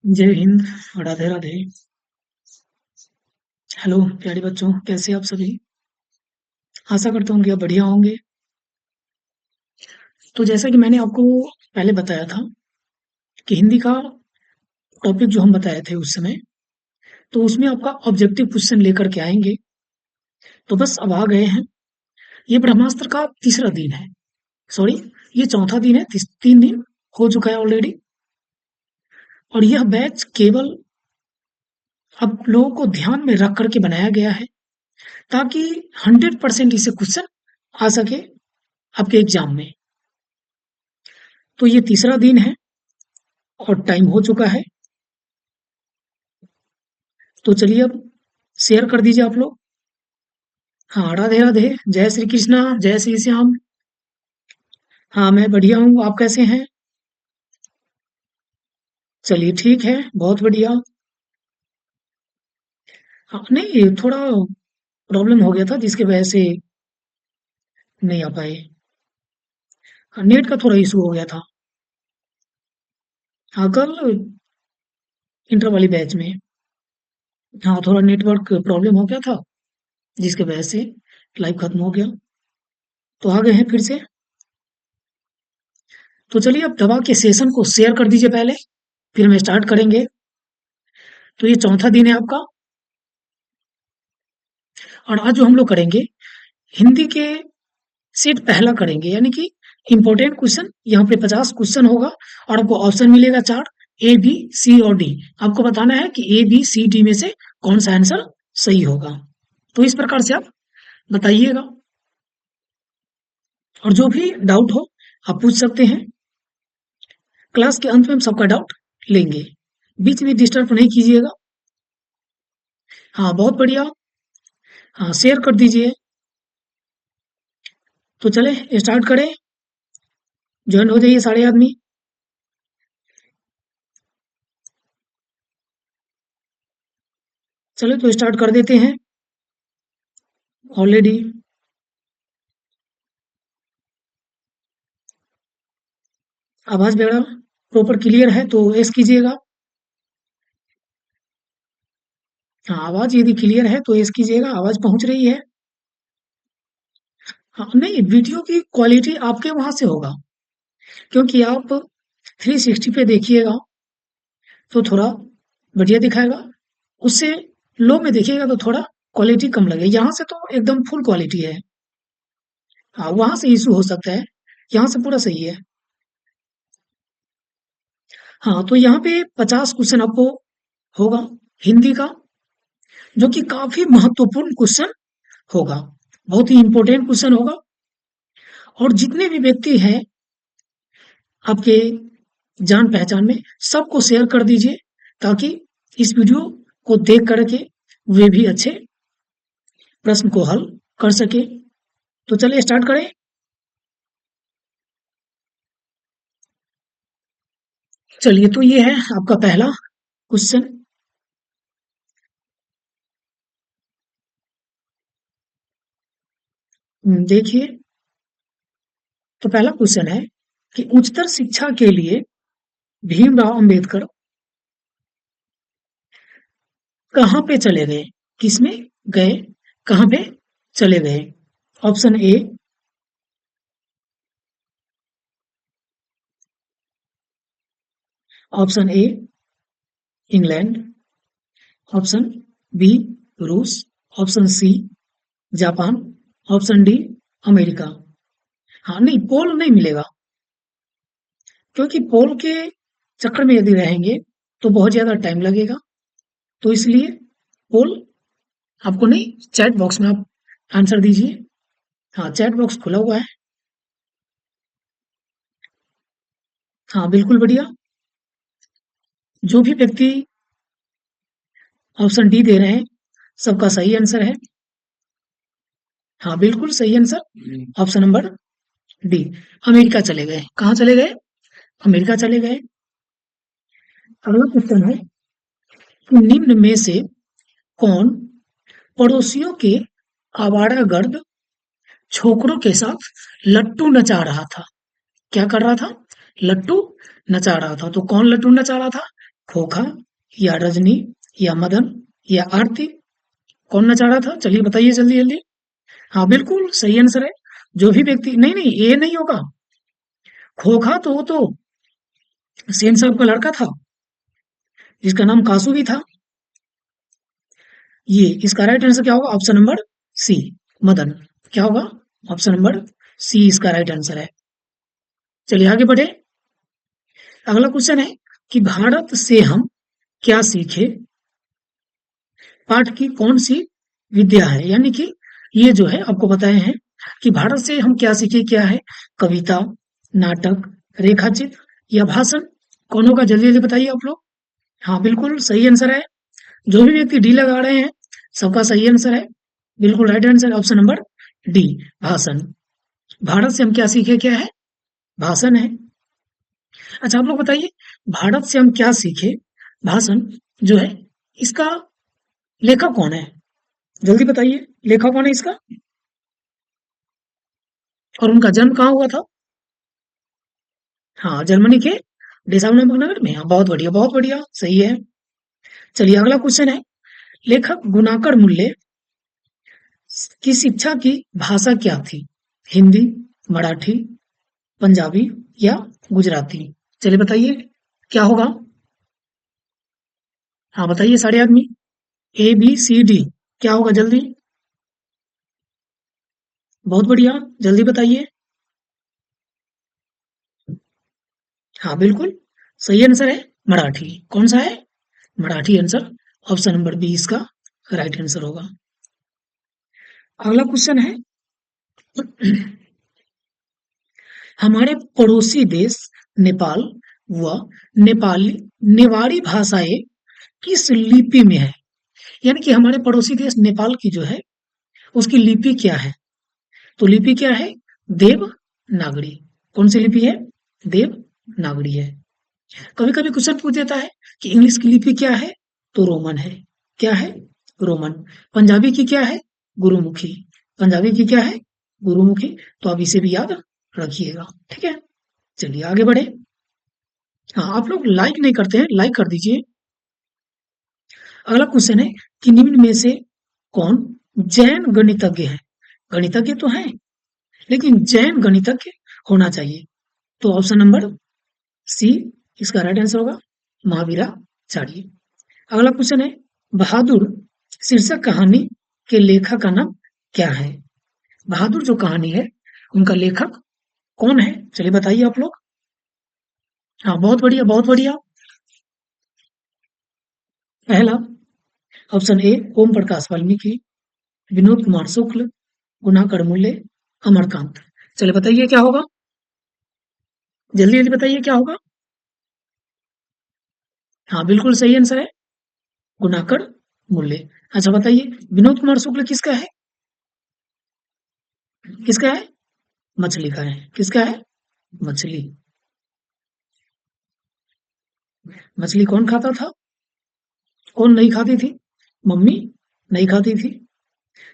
जय हिंद। राधे राधे। हेलो प्यारे बच्चों, कैसे आप सभी? आशा करता हूँ कि आप बढ़िया होंगे। तो जैसा कि मैंने आपको पहले बताया था कि हिंदी का टॉपिक जो हम बताए थे उस समय, तो उसमें आपका ऑब्जेक्टिव क्वेश्चन लेकर के आएंगे। तो बस अब आ गए हैं। ये ब्रह्मास्त्र का तीसरा दिन है। सॉरी, ये चौथा दिन है। 3 दिन हो चुका है ऑलरेडी। और यह बैच केवल अब लोगों को ध्यान में रख करके बनाया गया है ताकि 100% इसे क्वेश्चन आ सके आपके एग्जाम में। तो ये तीसरा दिन है और टाइम हो चुका है। तो चलिए अब शेयर कर दीजिए आप लोग। हाँ, राधे राधे। जय श्री कृष्णा, जय श्री श्याम। हाँ, मैं बढ़िया हूँ। आप कैसे हैं? चलिए ठीक है, बहुत बढ़िया। हाँ, नहीं, थोड़ा प्रॉब्लम हो गया था जिसकी वजह से नहीं आ पाए। हाँ, नेट का थोड़ा इशू हो गया था। हाँ, कल इंटर वाली बैच में हाँ थोड़ा नेटवर्क प्रॉब्लम हो गया था जिसकी वजह से लाइव खत्म हो गया। तो आ गए हैं फिर से। तो चलिए अब दवा के सेशन को शेयर कर दीजिए पहले, फिर हम स्टार्ट करेंगे। तो ये चौथा दिन है आपका। और आज जो हम लोग करेंगे हिंदी के सेट पहला करेंगे, यानी कि इंपॉर्टेंट क्वेश्चन। यहाँ पे 50 क्वेश्चन होगा और आपको ऑप्शन मिलेगा 4, ए बी सी और डी। आपको बताना है कि ए बी सी डी में से कौन सा आंसर सही होगा। तो इस प्रकार से आप बताइएगा और जो भी डाउट हो आप पूछ सकते हैं। क्लास के अंत में हम सबका डाउट लेंगे। बीच में डिस्टर्ब नहीं कीजिएगा। हाँ, बहुत बढ़िया। हाँ, शेयर कर दीजिए। तो चले स्टार्ट करें। ज्वाइन हो जाइए सारे आदमी। चलो तो स्टार्ट कर देते हैं ऑलरेडी। आवाज मेरा प्रॉपर क्लियर है तो एस कीजिएगा। हाँ, आवाज यदि क्लियर है तो एस कीजिएगा। आवाज पहुंच रही है? हाँ, नहीं, वीडियो की क्वालिटी आपके वहां से होगा क्योंकि आप 360 पे देखिएगा तो थोड़ा बढ़िया दिखाएगा। उससे लो में देखिएगा तो थोड़ा क्वालिटी कम लगे। यहाँ से तो एकदम फुल क्वालिटी है। हाँ, वहां से इशू हो सकता है, यहाँ से पूरा सही है। हाँ, तो यहाँ पे 50 क्वेश्चन आपको होगा हिंदी का, जो कि काफी महत्वपूर्ण क्वेश्चन होगा। बहुत ही इंपॉर्टेंट क्वेश्चन होगा। और जितने भी व्यक्ति हैं आपके जान पहचान में, सबको शेयर कर दीजिए ताकि इस वीडियो को देख करके वे भी अच्छे प्रश्न को हल कर सके। तो चलिए स्टार्ट करें। चलिए, तो ये है आपका पहला क्वेश्चन। देखिए, तो पहला क्वेश्चन है कि उच्चतर शिक्षा के लिए भीमराव अंबेडकर कहाँ पे चले गए? किसमें गए? कहाँ पे चले गए? Option A, option A England, option B रूस, option C Japan, option D America. हाँ, नहीं, पोल नहीं मिलेगा क्योंकि पोल के चक्कर में यदि रहेंगे तो बहुत ज्यादा टाइम लगेगा। तो इसलिए पोल आपको नहीं, चैट बॉक्स में आप आंसर दीजिए। हाँ, चैट बॉक्स खुला हुआ है। हाँ, बिल्कुल बढ़िया। जो भी व्यक्ति ऑप्शन डी दे रहे हैं सबका सही आंसर है। हाँ, बिल्कुल सही answer option number D, America चले गए। कहाँ चले गए? अमेरिका चले गए। अगला क्वेश्चन है कि निम्न में से कौन पड़ोसियों के आवारागर्द छोकरों के साथ लट्टू नचा रहा था? क्या कर रहा था? लट्टू नचा रहा था। तो कौन लट्टू नचा रहा था? खोखा या रजनी या मदन या आरती? कौन नचा रहा था? चलिए बताइए जल्दी जल्दी। हाँ बिल्कुल सही आंसर है। जो भी व्यक्ति, नहीं नहीं ये नहीं होगा। खोखा तो वो तो सेन साहब का लड़का था जिसका नाम कासू भी था। ये इसका राइट आंसर क्या होगा? Option number C, Madan. क्या होगा? ऑप्शन नंबर सी इसका राइट आंसर है। चलिए आगे बढ़े। अगला क्वेश्चन है कि भारत से हम क्या सीखे? पाठ की कौन सी विद्या है? यानी कि ये जो है आपको बताए हैं कि भारत से हम क्या सीखे, क्या है? कविता, नाटक, रेखाचित्र या भाषण? कौन होगा? जल्दी जल्दी बताइए आप लोग। हाँ बिल्कुल सही आंसर है। जो भी व्यक्ति डी लगा रहे हैं सबका सही आंसर है। बिल्कुल right answer option number D, भाषण। भारत से हम क्या सीखे, क्या है? भाषण है। अच्छा आप लोग बताइए, भारत से हम क्या सीखे भाषण जो है, इसका लेखक कौन है? जल्दी बताइए, लेखक कौन है इसका? और उनका जन्म कहाँ हुआ था? हाँ जर्मनी के डेसाउनाम्बर्ग नगर में। हाँ बहुत बढ़िया बहुत बढ़िया, सही है। चलिए अगला क्वेश्चन है, लेखक गुणाकर मूल्य की शिक्षा की भाषा क्या थी? हिंदी, मराठी, पंजाबी या गुजराती? चलिए बताइए क्या होगा? हाँ बताइए सारे आदमी। ए बी सी डी, क्या होगा जल्दी? बहुत बढ़िया, जल्दी बताइए। हाँ बिल्कुल सही आंसर है मराठी। कौन सा है? Marathi answer, option number B इसका राइट आंसर होगा। अगला क्वेश्चन है, हमारे पड़ोसी देश नेपाल व नेपाली नेवारी भाषाएं किस लिपि में है? यानी कि हमारे पड़ोसी देश नेपाल की जो है उसकी लिपि क्या है? तो लिपि क्या है? देवनागरी। कौन सी लिपि है? देवनागरी है। कभी कभी क्वेश्चन पूछ देता है कि इंग्लिश की लिपि क्या है? तो रोमन है। क्या है? रोमन। पंजाबी की क्या है? गुरुमुखी। पंजाबी की क्या है? गुरुमुखी। तो आप इसे भी याद रखिएगा, ठीक है। चलिए आगे बढ़े। हाँ आप लोग लाइक नहीं करते हैं, लाइक कर दीजिए। अगला क्वेश्चन है कि निम्न में से कौन जैन गणितज्ञ है? गणितज्ञ तो है लेकिन जैन गणितज्ञ होना चाहिए। तो ऑप्शन नंबर सी इसका राइट आंसर होगा, महावीराचार्य। अगला क्वेश्चन है, बहादुर शीर्षक कहानी के लेखक का नाम क्या है? बहादुर जो कहानी है उनका लेखक कौन है? चलिए बताइए आप लोग। हाँ बहुत बढ़िया बहुत बढ़िया। पहला ऑप्शन ए ओम प्रकाश वाल्मीकि, विनोद कुमार शुक्ल, गुणाकर मूल्य, अमरकांत। चलिए बताइए क्या होगा? जल्दी जल्दी बताइए क्या होगा? हाँ बिल्कुल सही आंसर है, गुणाकर मूल्य। अच्छा बताइए, विनोद कुमार शुक्ल किसका है? किसका है? मछली का है। किसका है? मछली। मछली कौन खाता था? कौन नहीं खाती थी? मम्मी नहीं खाती थी।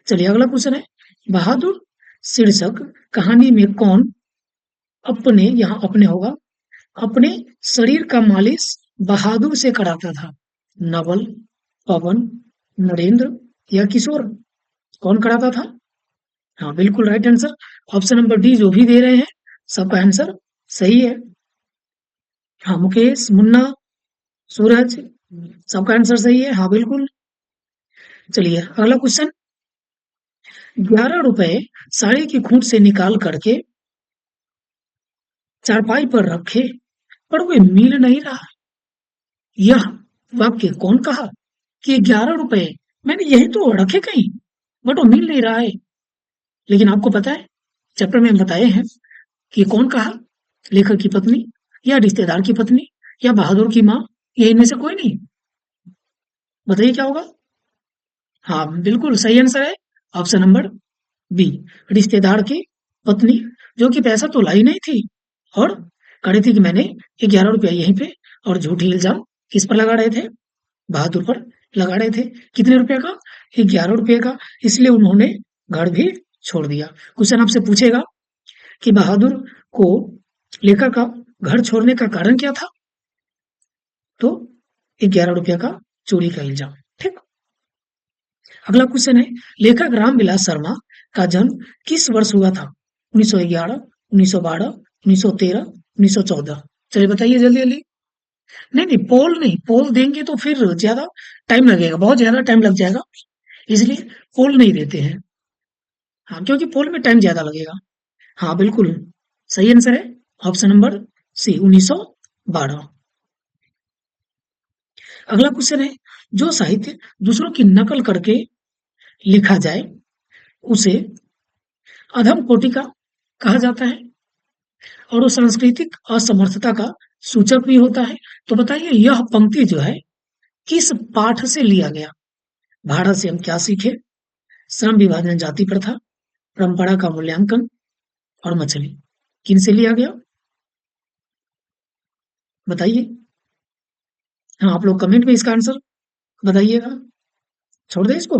चलिए अगला क्वेश्चन है, बहादुर शीर्षक कहानी में कौन अपने, यहाँ अपने होगा, अपने शरीर का मालिश बहादुर से कराता था? नवल, पवन, नरेंद्र या किशोर? कौन कराता था? हाँ बिल्कुल right answer, option number D जो भी दे रहे हैं सबका आंसर सही है। हाँ मुकेश, मुन्ना, सूरज, सबका आंसर सही है। हाँ बिल्कुल। चलिए अगला क्वेश्चन, 11 रुपए साड़ी की खूंट से निकाल करके चारपाई पर रखे पर वे मिल नहीं रहा। यह वाक्य कौन कहा कि 11 रुपए मैंने यही तो रखे कहीं बट वो मिल नहीं रहा है? लेकिन आपको पता है चैप्टर में हम बताए हैं कि कौन कहा, लेखक की पत्नी या रिश्तेदार की पत्नी या बहादुर की माँ, या इनमें से कोई नहीं? बताइए क्या होगा? हाँ बिल्कुल सही आंसर है, ऑप्शन नंबर बी, रिश्तेदार की पत्नी, जो कि पैसा तो लाई नहीं थी और कह रही थी कि मैंने 11 रुपया यहीं पे, और झूठी इल्जाम किस पर लगा रहे थे? बहादुर पर लगा रहे थे। कितने रुपए का? 11 रुपये का। इसलिए उन्होंने घर भी छोड़ दिया। क्वेश्चन आपसे पूछेगा कि बहादुर को लेखक का घर छोड़ने का कारण क्या था? तो 11 रुपया का चोरी का इल्जाम। ठीक। अगला क्वेश्चन है, लेखक रामविलास शर्मा का जन्म किस वर्ष हुआ था? 1911, 1912, 1913, 1914। चलिए बताइए जल्दी जल्दी। नहीं नहीं, पोल नहीं, पोल देंगे तो फिर ज्यादा टाइम लगेगा, बहुत ज्यादा टाइम लग जाएगा, इसलिए पोल नहीं देते हैं। हाँ, क्योंकि पोल में टाइम ज्यादा लगेगा। हाँ बिल्कुल, सही आंसर है ऑप्शन नंबर सी, 1912। अगला क्वेश्चन है, जो साहित्य दूसरों की नकल करके लिखा जाए उसे अधम कोटि का कहा जाता है और वो सांस्कृतिक असमर्थता का सूचक भी होता है। तो बताइए यह पंक्ति जो है किस पाठ से लिया गया? भारत से हम क्या सीखे, श्रम विभाजन, जाति प्रथा, परंपरा का मूल्यांकन और मछली, किन से लिया गया? बताइए। हाँ, आप लोग कमेंट में इसका आंसर बताइएगा, छोड़ दे इसको।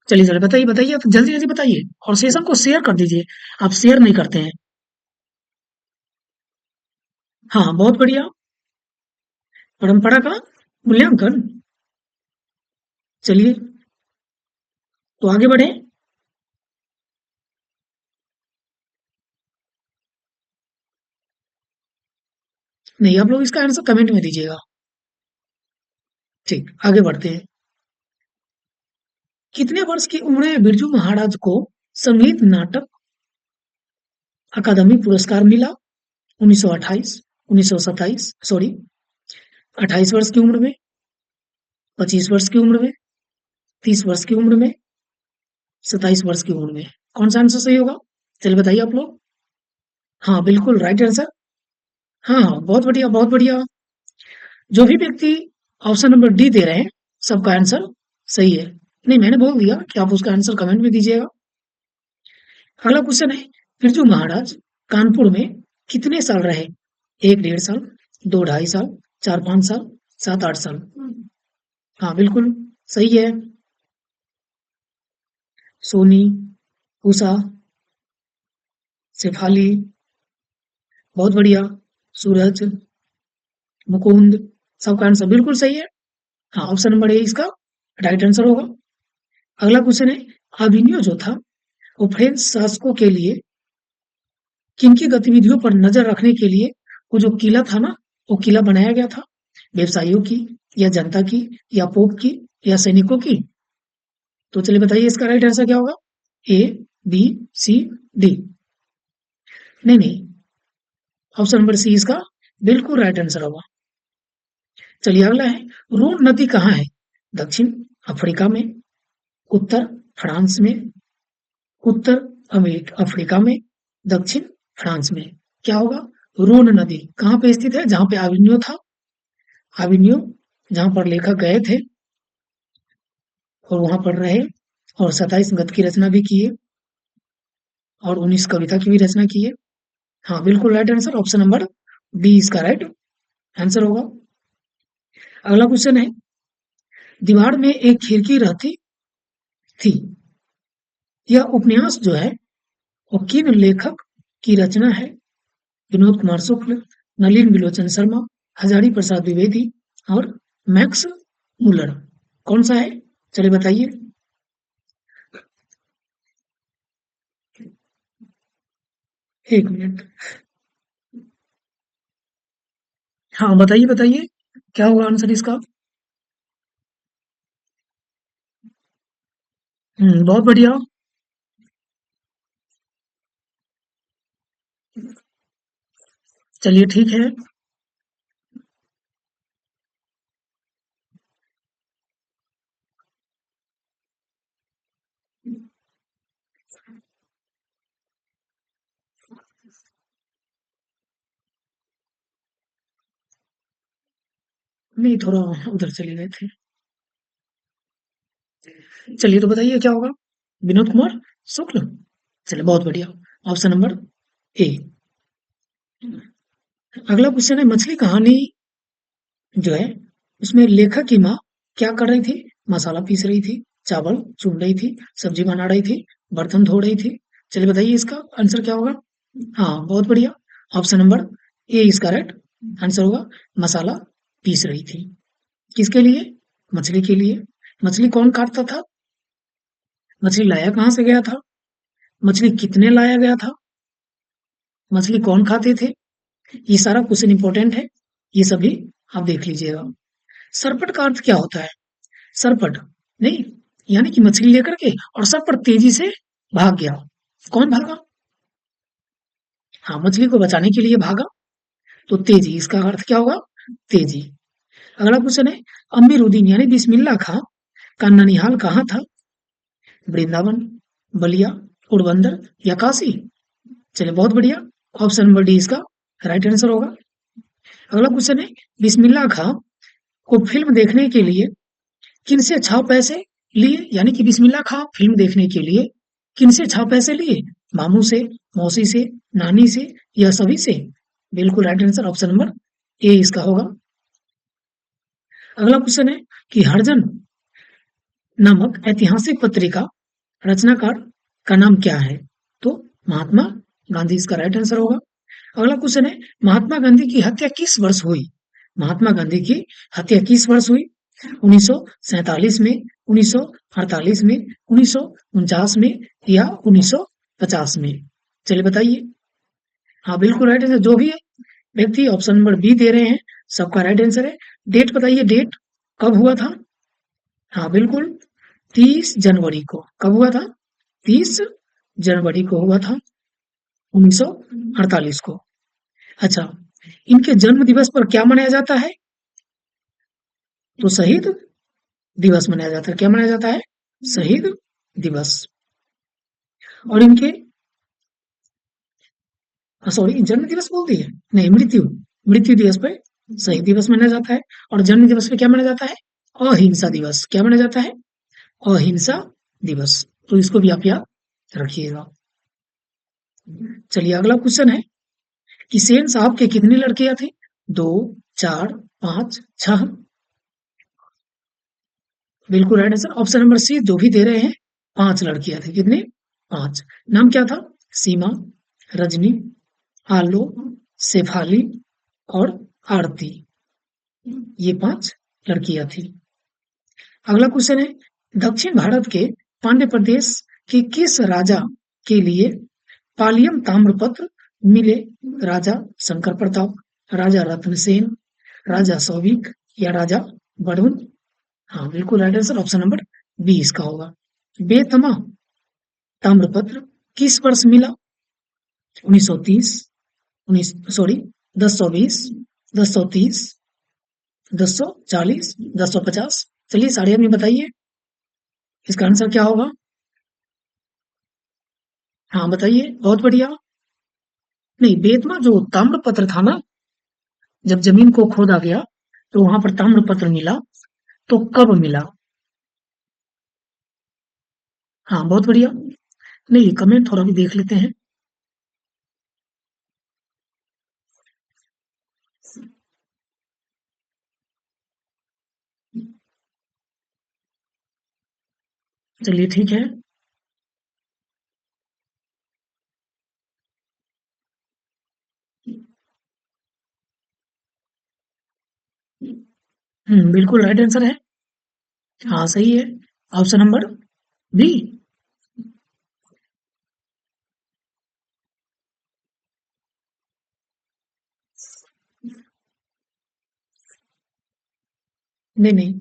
चलिए चलिए बताइए बताइए, आप जल्दी जल्दी बताइए और सेशन को शेयर कर दीजिए, आप शेयर नहीं करते हैं। हाँ बहुत बढ़िया, परंपरा का मूल्यांकन। चलिए तो आगे बढ़े। नहीं, आप लोग इसका आंसर कमेंट में दीजिएगा। ठीक, आगे बढ़ते हैं। कितने वर्ष की उम्र में बिरजू महाराज को संगीत नाटक अकादमी पुरस्कार मिला? 1928, 1927, सॉरी, 28 वर्ष की उम्र में, 25 वर्ष की उम्र में, 30 वर्ष की उम्र में, 27 वर्ष की उम्र में, कौन सा आंसर सही होगा? चलिए बताइए आप लोग। हाँ बिल्कुल राइट आंसर। हाँ हाँ, बहुत बढ़िया बहुत बढ़िया। जो भी व्यक्ति ऑप्शन नंबर डी दे रहे हैं सबका आंसर सही है। नहीं, मैंने बोल दिया कि आप उसका आंसर कमेंट में दीजिएगा। अगला क्वेश्चन है, बिरजू महाराज कानपुर में कितने साल रहे? 1 डेढ़ साल, 2 ढाई साल, 4 5 साल, 7 8 साल। हाँ बिल्कुल सही है। सोनी, उषा, शेफाली, बहुत बढ़िया, सूरज, मुकुंद, सबका आंसर बिल्कुल सही है। हाँ, ऑप्शन नंबर ए इसका राइट आंसर होगा। अगला क्वेश्चन है, अभिनयो जो था वो फ्रेंच शासकों के लिए किनकी गतिविधियों पर नजर रखने के लिए वो जो किला था ना, वो किला बनाया गया था? व्यवसायियों की, या जनता की, या पोप की, या सैनिकों की? तो चलिए बताइए इसका राइट आंसर क्या होगा? ए, बी, सी, डी। नहीं नहीं, ऑप्शन नंबर सी इसका बिल्कुल राइट आंसर होगा। चलिए अगला है, रोन नदी कहाँ है? दक्षिण अफ्रीका में, उत्तर फ्रांस में, उत्तर अफ्रीका में, दक्षिण फ्रांस में, क्या होगा? रोन नदी कहाँ पे स्थित है? जहां पे आविन्यो था, आविन्यो जहां पर लेखक गए थे और वहां पर रहे और 27 गद्य की रचना भी की है और 19 कविता की भी रचना की है। हाँ बिल्कुल right answer, option number D इसका राइट आंसर होगा। अगला क्वेश्चन है, दीवार में एक खिड़की रहती थी, यह उपन्यास जो है वो किन लेखक की रचना है? विनोद कुमार शुक्ल, नलिन विलोचन शर्मा, हजारी प्रसाद द्विवेदी और मैक्स मुलर, कौन सा है? चलिए बताइए। एक मिनट, हाँ बताइए बताइए, क्या होगा आंसर इसका? बहुत बढ़िया। चलिए ठीक है। नहीं, थोड़ा उधर चले गए थे। चलिए तो बताइए क्या होगा? विनोद कुमार शुक्ल। चलिए बहुत बढ़िया, ऑप्शन नंबर ए। अगला क्वेश्चन है, मछली कहानी जो है उसमें लेखक की माँ क्या कर रही थी? मसाला पीस रही थी, चावल चुन रही थी, सब्जी बना रही थी, बर्तन धो रही थी। चलिए बताइए इसका आंसर क्या होगा? हाँ बहुत बढ़िया, ऑप्शन नंबर ए इसका राइट आंसर होगा, मसाला पीस रही थी। किसके लिए? मछली के लिए। मछली कौन काटता था? मछली लाया कहाँ से गया था? मछली कितने लाया गया था? मछली कौन खाते थे? ये सारा क्वेश्चन इंपॉर्टेंट है, ये सभी आप देख लीजिएगा। सरपट का अर्थ क्या होता है? सरपट नहीं, यानी कि मछली लेकर के और सरपट तेजी से भाग गया। कौन भागा? हाँ, मछली को बचाने के लिए भागा, तो तेजी, इसका अर्थ क्या होगा? तेजी। अगला क्वेश्चन है, अमीरुद्दीन यानी बिस्मिल्लाह खां का ननिहाल कहाँ था? वृंदावन, बलिया, पोरबंदर या काशी? चलिए बहुत बढ़िया, ऑप्शन नंबर डी इसका राइट आंसर होगा। अगला क्वेश्चन है, बिस्मिल्लाह खां को फिल्म देखने के लिए किनसे छाव पैसे लिए? यानी कि बिस्मिल्लाह खां फिल्म देखने के लिए किनसे छाव पैसे लिए? मामू से, मौसी से, नानी से या सभी से? बिल्कुल राइट आंसर ऑप्शन नंबर ए इसका होगा। अगला क्वेश्चन है कि हरजन नामक ऐतिहासिक पत्रिका रचनाकार का नाम क्या है? तो महात्मा गांधी इसका राइट आंसर होगा। अगला क्वेश्चन है, महात्मा गांधी की हत्या किस वर्ष हुई? महात्मा गांधी की हत्या किस वर्ष हुई? 1947 में, 1948 में, 1949 में या 1950 में? चलिए बताइए। हाँ बिल्कुल राइट आंसर, जो भी व्यक्ति ऑप्शन नंबर बी दे रहे हैं सबका राइट आंसर है। डेट बताइए, डेट कब हुआ था? हाँ बिल्कुल, 30 जनवरी को। कब हुआ था? 30 जनवरी को हुआ था, 1948 को। अच्छा, इनके जन्म दिवस पर क्या मनाया जाता है? तो शहीद दिवस मनाया जाता है। क्या मनाया जाता है? शहीद दिवस। और इनके, सॉरी, जन्म दिवस बोल दिए, नहीं, मृत्यु, मृत्यु दिवस पे शहीद दिवस मनाया जाता है। और जन्म दिवस पे क्या मनाया जाता है? अहिंसा दिवस। क्या मनाया जाता है? अहिंसा दिवस। तो इसको भी आप याद रखिएगा। चलिए अगला क्वेश्चन है कि सेन साहब के कितनी लड़कियां थी? 2, 4, 5, 6? बिल्कुल right answer option number C, जो भी दे रहे हैं 5 लड़कियां थी। कितनी? 5। नाम क्या था? सीमा, रजनी, आलो, शेफाली और आरती। ये 5 लड़कियां थी। अगला क्वेश्चन है, दक्षिण भारत के पांड्य प्रदेश के किस राजा के लिए पालियम ताम्रपत्र मिले? राजा शंकर प्रताप, राजा रत्नसेन, राजा सौविक या राजा बड़ुन? हाँ बिल्कुल right answer option number B इसका होगा। बेतमा ताम्रपत्र किस वर्ष मिला? 1930, 19 सॉरी 1020, 1030, 1040, 1050? चलिए साढ़े में बताइए, इसका आंसर क्या होगा? हाँ बताइए, बहुत बढ़िया। नहीं, बेतमा जो ताम्रपत्र था ना, जब जमीन को खोदा गया तो वहां पर ताम्रपत्र मिला, तो कब मिला? हाँ बहुत बढ़िया। नहीं, कमेंट थोड़ा भी देख लेते हैं। चलिए ठीक है। बिल्कुल राइट आंसर है। हाँ सही है, ऑप्शन नंबर बी। नहीं नहीं,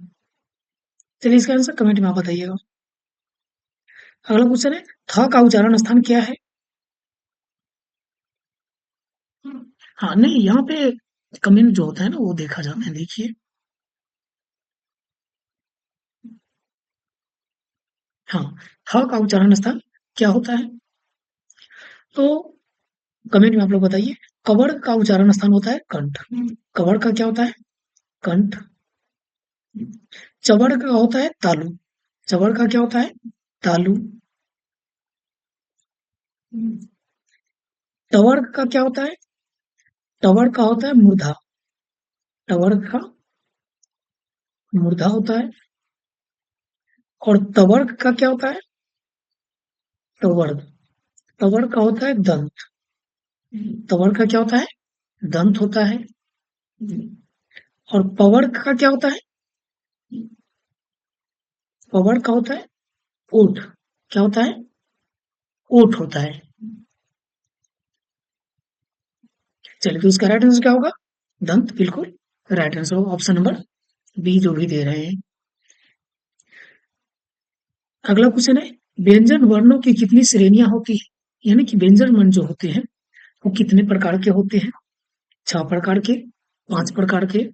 चलिए इसका आंसर कमेंट में आप बताइएगा। अगला क्वेश्चन है, थ का उच्चारण स्थान क्या है? हाँ नहीं, यहाँ पे कमेंट जो होता है ना वो देखा जाता है, देखिए। हाँ, थ का उच्चारण स्थान क्या होता है? तो कमेंट में आप लोग बताइए। कवड़ का उच्चारण स्थान होता है कंठ। कवड़ का क्या होता है? कंठ। चवड़ का होता है तालु। चवड़ का क्या होता है? तालु। टवर का क्या होता है? टवर का होता है मूर्धा। टवर का मूर्धा होता है। और तवर्क का क्या होता है? तवर्क। तवर्क का होता है दंत। तवर्क का क्या होता है? दंत होता है। और पवर का क्या होता है? पवर का होता है ओठ। क्या होता है? ओठ होता है। चलिए, तो इसका राइट आंसर क्या होगा? दंत, बिल्कुल राइट आंसर होगा ऑप्शन नंबर बी जो भी दे रहे हैं। अगला क्वेश्चन है, व्यंजन वर्णों की कितनी श्रेणियां होती है? यानी कि व्यंजन वर्ण जो होते हैं वो कितने प्रकार के होते हैं? 6 प्रकार के, 5 प्रकार के,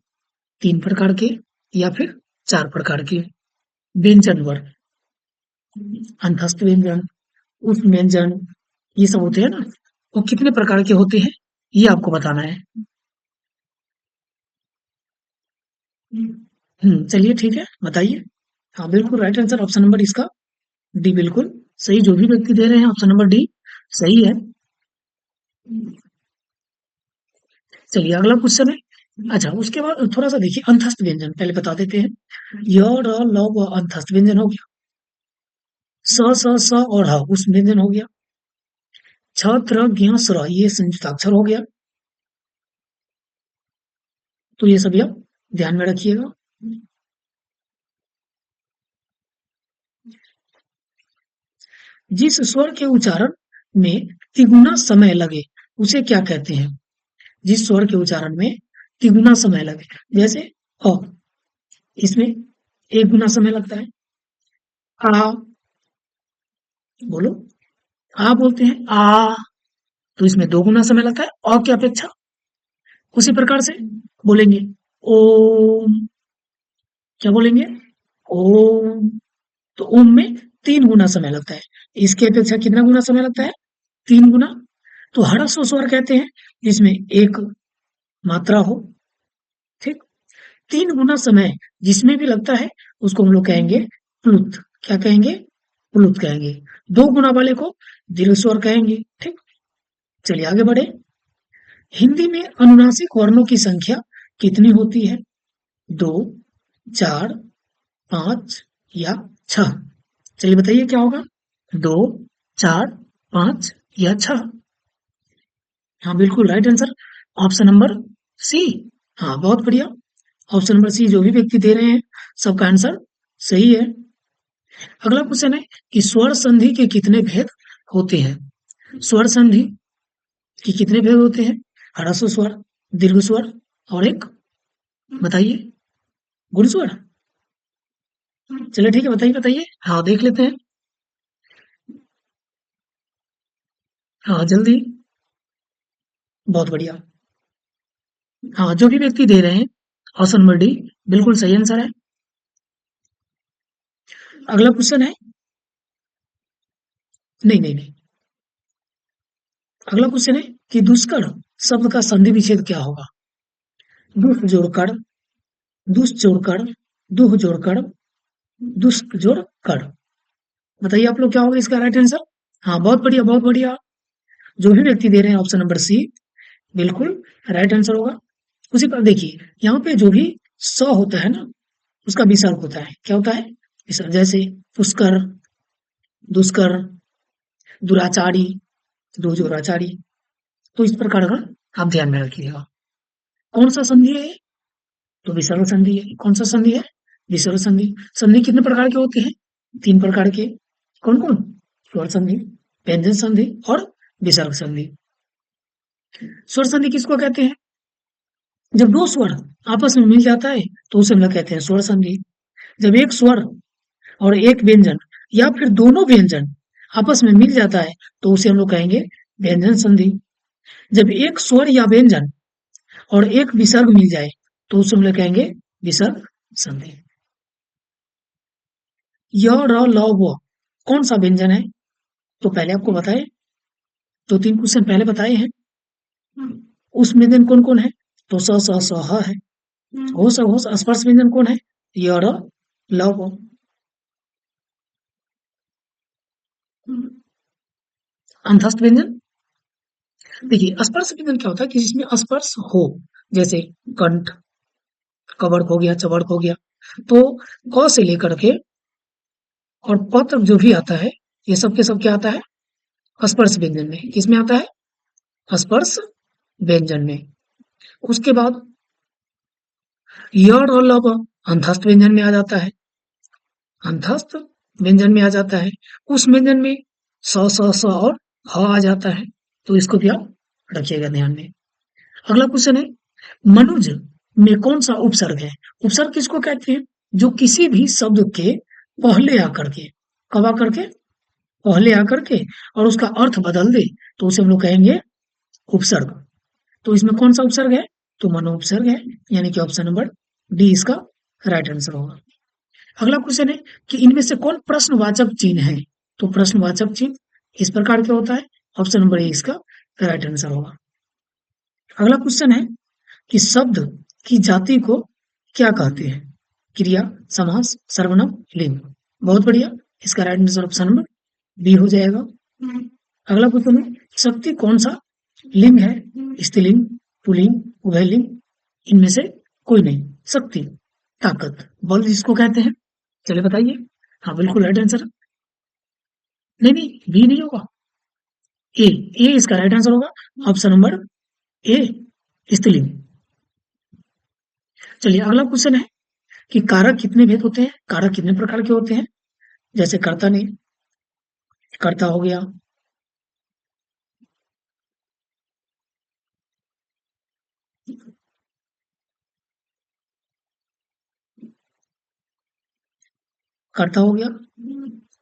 3 प्रकार के, या फिर 4 प्रकार के व्यंजन वर्ण? अंतस्थ व्यंजन, उप व्यंजन, ये सब होते हैं ना, वो कितने प्रकार के होते हैं ये आपको बताना है। चलिए ठीक है, बताइए। हाँ बिल्कुल राइट आंसर ऑप्शन नंबर इसका डी, बिल्कुल सही। जो भी व्यक्ति दे रहे हैं ऑप्शन नंबर डी सही है। चलिए अगला क्वेश्चन है। अच्छा, उसके बाद थोड़ा सा देखिए अंतस्थ व्यंजन पहले बता देते हैं। य, र, ल, व अंतस्थ व्यंजन हो गया। स, स, स और ह उस व्यंजन हो गया। छ, त्र, ज्ञ, स्र ये संयुक्ताक्षर हो गया। तो ये सभी आप ध्यान में रखिएगा। जिस स्वर के उच्चारण में तिगुना समय लगे उसे क्या कहते हैं? जिस स्वर के उच्चारण में तिगुना समय लगे, जैसे अ, इसमें 1 गुना समय लगता है। आ, बोलो, आ बोलते हैं आ, तो इसमें 2 गुना समय लगता है अ की अपेक्षा। उसी प्रकार से बोलेंगे ओम, क्या बोलेंगे? ओम, तो ओम में 3 गुना समय लगता है। इसकी अपेक्षा कितना गुना समय लगता है? 3 गुना। तो हरस्व स्वर कहते हैं जिसमें एक मात्रा हो, ठीक। 3 गुना समय जिसमें भी लगता है उसको हम लोग कहेंगे प्लुत। क्या कहेंगे? प्लुत कहेंगे। 2 गुना वाले को दीर्घ स्वर कहेंगे, ठीक। चलिए आगे बढ़े। हिंदी में अनुनासिक वर्णों की संख्या कितनी होती है? 2, 4, 5 या 6? चलिए बताइए क्या होगा? 2, 4, 5 या 6? हाँ बिल्कुल right answer option number C. हाँ बहुत बढ़िया, ऑप्शन नंबर सी जो भी व्यक्ति दे रहे हैं सबका आंसर सही है। अगला क्वेश्चन है कि स्वर संधि के कितने भेद होते हैं? स्वर संधि के कितने भेद होते हैं? ह्रस्व स्वर, दीर्घ स्वर और एक बताइए गुण स्वर। चलिए ठीक है, बताइए बताइए। हाँ देख लेते हैं। हाँ जल्दी, बहुत बढ़िया। हाँ जो भी व्यक्ति दे रहे हैं ऑप्शन नंबर डी बिल्कुल सही आंसर है। अगला क्वेश्चन है, नहीं नहीं नहीं, अगला क्वेश्चन है कि दुष्कर शब्द का संधि विच्छेद क्या होगा? दुष्ट जोड़कर, दुष्ट जोड़कर, दुह जोड़कर, दुष्ट जोड़कर। बताइए आप लोग क्या होगा इसका राइट आंसर? हाँ बहुत बढ़िया बहुत बढ़िया। जो भी व्यक्ति दे रहे हैं ऑप्शन नंबर सी बिल्कुल राइट आंसर होगा। उसी पर देखिए यहाँ पे जो भी स होता है ना उसका विसर्ग होता है। क्या होता है? विसर्ग। जैसे पुष्कर, दुष्कर, दुराचारी, दुर्जोराचारी। तो इस प्रकार का आप ध्यान में रखिएगा। कौन सा संधि है ये? तो विसर्ग संधि है। कौन सा संधि है? विसर्ग संधि। संधि कितने प्रकार के होते हैं? 3 प्रकार के। कौन कौन? स्वर संधि, व्यंजन संधि और विसर्ग संधि। स्वर संधि किसको कहते हैं? जब दो स्वर आपस में मिल जाता है तो उसे हम लोग कहते हैं स्वर संधि। जब एक स्वर और एक व्यंजन या फिर दोनों व्यंजन आपस में मिल जाता है तो उसे हम लोग कहेंगे व्यंजन संधि। जब एक स्वर या व्यंजन और एक विसर्ग मिल जाए तो उसे हम लोग कहेंगे विसर्ग संधि। य, र, ल, व कौन सा व्यंजन है? तो पहले आपको बताए, 2-3 क्वेश्चन पहले बताए हैं। उस व्यंजन कौन कौन है? तो स, स, स, ह है। घोष, अघोष, स्पर्श व्यंजन कौन है? य, र, ल, व। अंतस्थ व्यंजन, देखिए स्पर्श व्यंजन क्या होता है कि जिसमें स्पर्श हो, जैसे कंठ, कवर्ग हो गया, चवर्ग हो गया। तो क से लेकर के और प तक जो भी आता है ये सब के सब क्या आता है? स्पर्श व्यंजन में। किसमें आता है? स्पर्श व्यंजन में। उसके बाद य और ल अंतस्थ व्यंजन में आ जाता है, अंतस्थ व्यंजन में आ जाता है। उस व्यंजन में स और ह आ जाता है। तो इसको भी आप रखिएगा ध्यान में। अगला क्वेश्चन है, मनुज में कौन सा उपसर्ग है? उपसर्ग किसको कहते हैं? जो किसी भी शब्द के पहले आकर के, कब आकर के? पहले आकर के और उसका अर्थ बदल दे, तो उसे हम लोग कहेंगे उपसर्ग। तो इसमें कौन सा उपसर्ग है? तो मनो उपसर्ग है, यानी कि ऑप्शन नंबर डी इसका राइट आंसर होगा। अगला क्वेश्चन है कि इनमें से कौन प्रश्नवाचक चिन्ह है? तो प्रश्नवाचक चिन्ह इस प्रकार के होता है, ऑप्शन नंबर ए इसका राइट आंसर होगा। अगला क्वेश्चन है कि शब्द की जाति को क्या कहते हैं? क्रिया, समास, सर्वनाम, लिंग। बहुत बढ़िया, इसका right answer option number B हो जाएगा। अगला क्वेश्चन है, शक्ति कौन सा लिंग है? स्त्रीलिंग, पुल्लिंग, उभयलिंग, इनमें से कोई नहीं। शक्ति, ताकत, बल जिसको कहते हैं। चलिए बताइए। हाँ बिल्कुल राइट आंसर। नहीं नहीं, बी नहीं होगा, ए। ए इसका राइट आंसर होगा, ऑप्शन नंबर ए, स्त्रीलिंग। चलिए अगला क्वेश्चन है कि कारक कितने भेद होते हैं? कारक कितने प्रकार के होते हैं? जैसे कर्ता ने, कर्ता हो गया, कर्ता हो गया,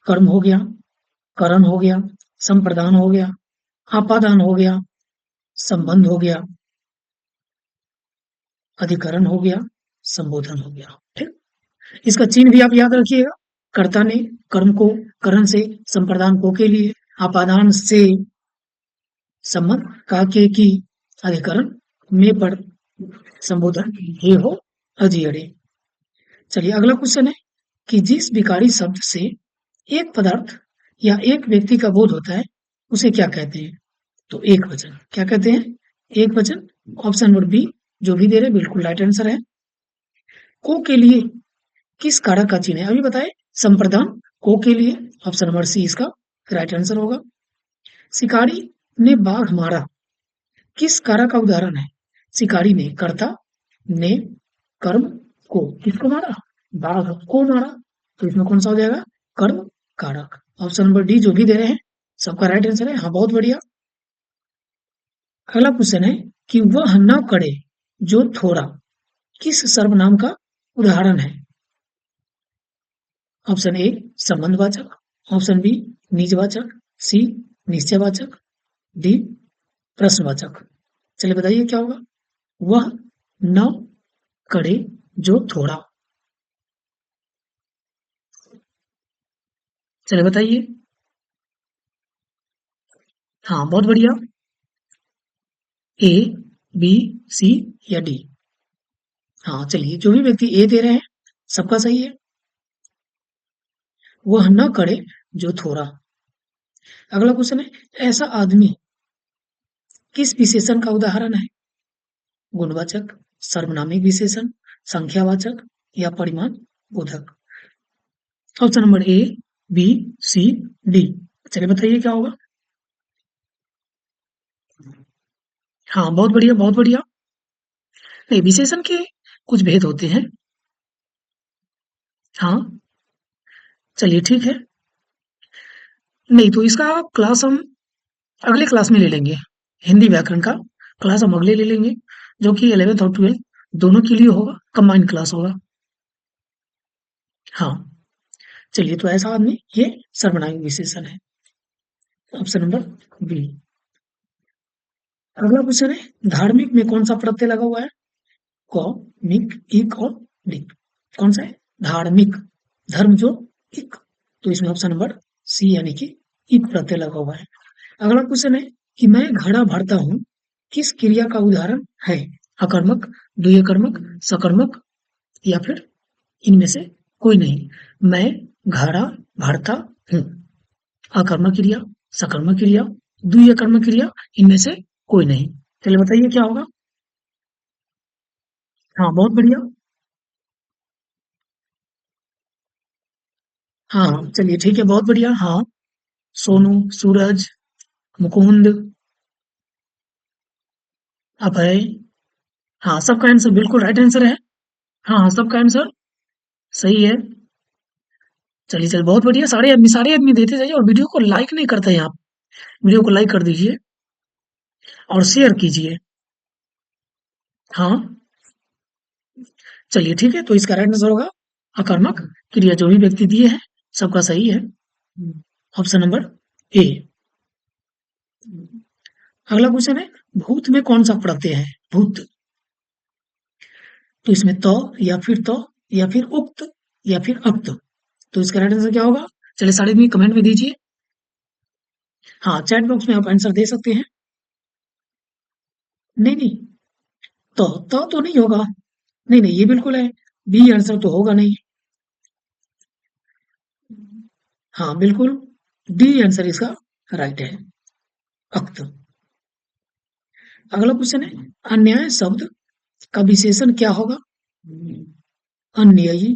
कर्म हो गया, करण हो गया, संप्रदान हो गया, आपादान हो गया, संबंध हो गया, अधिकरण हो गया, संबोधन हो गया। ठीक, इसका चिन्ह भी आप याद रखिएगा। कर्ता ने कर्म को करण से, संप्रदान को के लिए, आपादान से संबंध, का के की, अधिकरण में पर, संबोधन हे हो अजियड़े। चलिए अगला क्वेश्चन है कि जिस विकारी शब्द से एक पदार्थ या एक व्यक्ति का बोध होता है उसे क्या कहते हैं? तो एक वचन। क्या कहते हैं? एक वचन। ऑप्शन नंबर बी जो भी दे रहे बिल्कुल राइट आंसर है। को के लिए किस कारक का चिन्ह है? अभी बताए, संप्रदान को के लिए, ऑप्शन नंबर सी इसका राइट आंसर होगा। शिकारी ने बाघ मारा, किस कारक का उदाहरण है? शिकारी ने, कर्ता ने, कर्म को, किसको मारा? बाघ को मारा। तो इसमें कौन सा हो जाएगा? कर्म कारक। ऑप्शन नंबर डी जो भी दे रहे हैं सबका राइट आंसर है। हाँ बहुत बढ़िया। अगला क्वेश्चन है कि वह न करे जो थोड़ा किस सर्वनाम का उदाहरण है? ऑप्शन ए संबंधवाचक, ऑप्शन बी निजवाचक, सी निश्चयवाचक, डी प्रश्नवाचक। चलिए बताइए क्या होगा? वह न करे जो थोड़ा, चलिए बताइए। हाँ बहुत बढ़िया, ए, बी, सी या डी? हाँ चलिए, जो भी व्यक्ति ए दे रहे हैं सबका सही है। वह न करे जो थोड़ा। अगला क्वेश्चन है, ऐसा आदमी किस विशेषण का उदाहरण है? गुणवाचक, सर्वनामिक विशेषण, संख्यावाचक या परिमाण बोधक। Option number A, B, C, D. चलिए बताइए क्या होगा? हाँ बहुत बढ़िया, बहुत बढ़िया। नहीं, विशेषण के कुछ भेद होते हैं। हाँ चलिए ठीक है। नहीं तो इसका क्लास हम अगले क्लास में ले लेंगे। हिंदी व्याकरण का क्लास हम अगले ले लेंगे, जो कि 11th और 12th दोनों के लिए होगा, कंबाइंड क्लास होगा। हाँ चलिए, तो ऐसा आदमी ये सर्वनामिक विशेषण है, ऑप्शन नंबर बी। अगला क्वेश्चन है, धार्मिक में कौन सा प्रत्यय लगा हुआ है? क, मिक, इक और लिक। कौन सा है? धार्मिक, धर्म जो, इक। तो इसमें ऑप्शन नंबर सी यानी कि इक प्रत्यय लगा हुआ है। अगला क्वेश्चन है कि मैं घड़ा भरता हूं, किस क्रिया का उदाहरण है? अकर्मक, द्वियकर्मक, सकर्मक या फिर इनमें से कोई नहीं। मैं घड़ा भरता हूं, अकर्मक क्रिया, सकर्मक क्रिया, द्वियकर्मक क्रिया, इनमें से कोई नहीं। चलिए बताइए क्या होगा? हाँ बहुत बढ़िया। हाँ चलिए ठीक है, बहुत बढ़िया। हाँ, सोनू, सूरज, मुकुंद, अभय। हाँ सबका आंसर बिल्कुल राइट आंसर है। हाँ हाँ, सबका आंसर सही है। चलिए चलिए, बहुत बढ़िया। सारे आदमी देते जाइए और वीडियो को लाइक नहीं करते हैं आप। वीडियो को लाइक कर दीजिए और शेयर कीजिए। हाँ, चलिए ठीक है, तो इसका राइट आंसर होगा आकर्मक क्रिया। जो भी व्यक्ति दिए हैं सबका सही है। ऑप्शन नंबर ए। अगला क्वेश्चन है, भूत में कौन सा प्रत्यय है? भूत। तो इसमें तो, या फिर तो, या फिर उक्त, या फिर अक्त। तो इसका राइट आंसर क्या होगा? चलिए सारे आदमी कमेंट में दीजिए। हाँ, चैट बॉक्स में आप आंसर दे सकते हैं। नहीं नहीं, तो नहीं होगा। नहीं नहीं, ये बिल्कुल है। बी आंसर तो होगा नहीं। हाँ बिल्कुल, डी आंसर इसका राइट है, अक्त। अगला क्वेश्चन है, अन्याय शब्द का विशेषण क्या होगा? अन्यायी,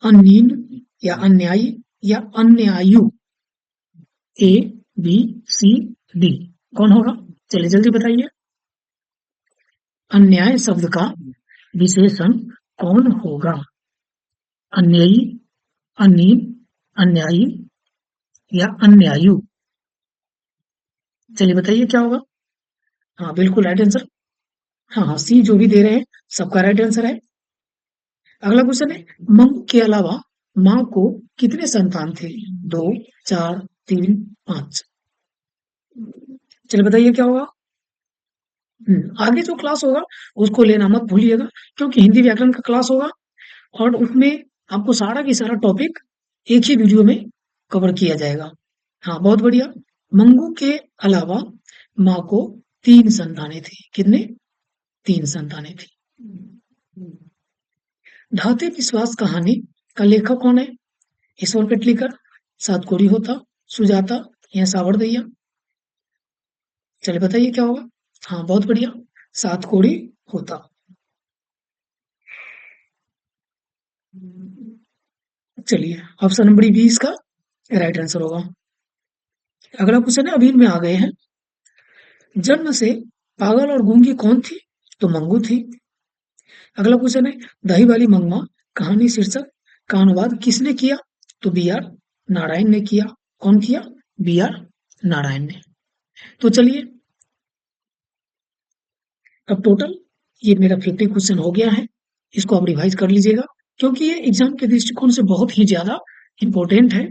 अनिन, या अन्यायी, या अन्यायु। ए, बी, सी, डी। कौन होगा? चलिए जल्दी बताइए। अन्याय शब्द का विशेषण कौन होगा? अन्यायी, अनिल, अन्यायी, या अन्यायु। चलिए बताइए क्या होगा। हाँ बिल्कुल राइट आंसर। हाँ हाँ, सी जो भी दे रहे हैं सबका राइट आंसर है। अगला क्वेश्चन है, मंगू के अलावा माँ को कितने संतान थे? दो, चार, तीन, पांच। चलिए बताइए क्या होगा। आगे जो क्लास होगा उसको लेना मत भूलिएगा, क्योंकि हिंदी व्याकरण का क्लास होगा और उसमें आपको सारा की सारा टॉपिक एक ही वीडियो में कवर किया जाएगा। हाँ बहुत बढ़िया। मंगू के अलावा माँ को तीन संतानें थी। कितने? तीन संतानें थी। ढाते विश्वास कहानी का लेखक कौन है? ईश्वर पेटलीकर, सातकोड़ी होता, सुजाता, या सावरदैया। चलिए बताइए क्या होगा। हाँ बहुत बढ़िया, सातकोड़ी होता। चलिए ऑप्शन नंबर बी इसका राइट आंसर होगा। अगला क्वेश्चन है, अभी में आ गए हैं। जन्म से पागल और गूंगी कौन थी? तो मंगू थी। अगला क्वेश्चन है, दही वाली मंगवा कहानी शीर्षक का अनुवाद किसने किया? तो बी आर नारायण ने किया। कौन किया? बी आर नारायण ने। तो चलिए, अब टोटल ये मेरा 50 क्वेश्चन हो गया है। इसको आप रिवाइज कर लीजिएगा, क्योंकि ये एग्जाम के दृष्टिकोण से बहुत ही ज्यादा इंपॉर्टेंट है।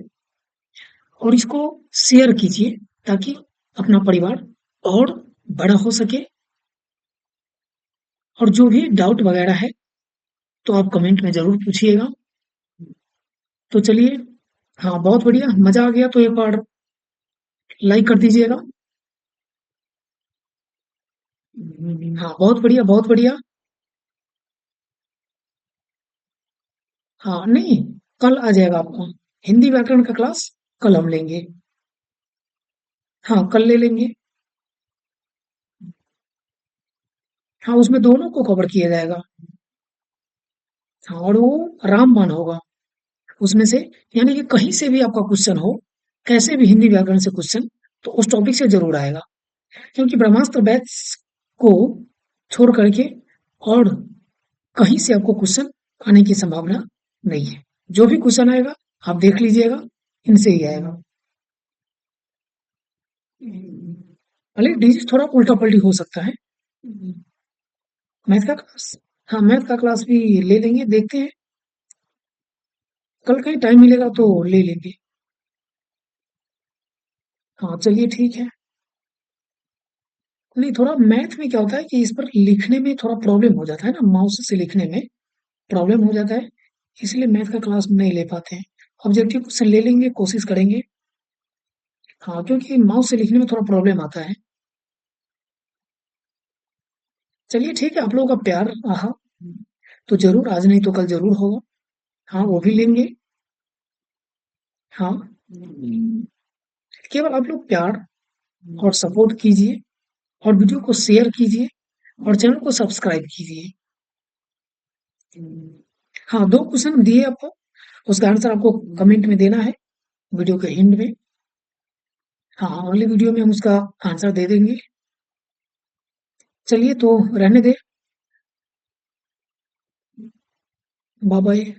और इसको शेयर कीजिए ताकि अपना परिवार और बड़ा हो सके। और जो भी डाउट वगैरह है तो आप कमेंट में जरूर पूछिएगा। तो चलिए, हाँ बहुत बढ़िया, मजा आ गया तो एक बार लाइक कर दीजिएगा। हाँ बहुत बढ़िया, बहुत बढ़िया। हाँ नहीं, कल आ जाएगा आपका हिंदी व्याकरण का क्लास। कल हम लेंगे। हाँ कल ले लेंगे। हाँ उसमें दोनों को कवर किया जाएगा। हाँ, और वो रामबाण होगा उसमें से। यानी कि कहीं से भी आपका क्वेश्चन हो, कैसे भी हिंदी व्याकरण से क्वेश्चन, तो उस टॉपिक से जरूर आएगा। क्योंकि ब्रह्मास्त्र बैच को छोड़ करके और कहीं से आपको क्वेश्चन आने की संभावना नहीं है। जो भी क्वेश्चन आएगा आप देख लीजिएगा, इनसे ही आएगा। भले डिजिट थोड़ा उल्टा पल्टी हो सकता है। मैथ का क्लास, हाँ मैथ का क्लास भी ले लेंगे, देखते हैं। कल कहीं टाइम मिलेगा तो ले लेंगे। हाँ चलिए ठीक है। नहीं, थोड़ा मैथ में क्या होता है कि इस पर लिखने में थोड़ा प्रॉब्लम हो जाता है ना, माउस से लिखने में प्रॉब्लम हो जाता है। इसलिए मैथ का क्लास नहीं ले पाते हैं। ऑब्जेक्टिव क्वेश्चन ले लेंगे, कोशिश करेंगे। हाँ क्योंकि माउस से लिखने में थोड़ा प्रॉब्लम आता है। चलिए ठीक है, आप लोगों का प्यार रहा तो जरूर, आज नहीं तो कल जरूर होगा। हाँ वो भी लेंगे। हाँ, केवल आप लोग प्यार और सपोर्ट कीजिए और वीडियो को शेयर कीजिए और चैनल को सब्सक्राइब कीजिए। हाँ दो क्वेश्चन दिए आपको, उसका आंसर आपको कमेंट में देना है, वीडियो के एंड में। हाँ अगली वीडियो में हम उसका आंसर दे देंगे। चलिए तो रहने दे। Bye bye.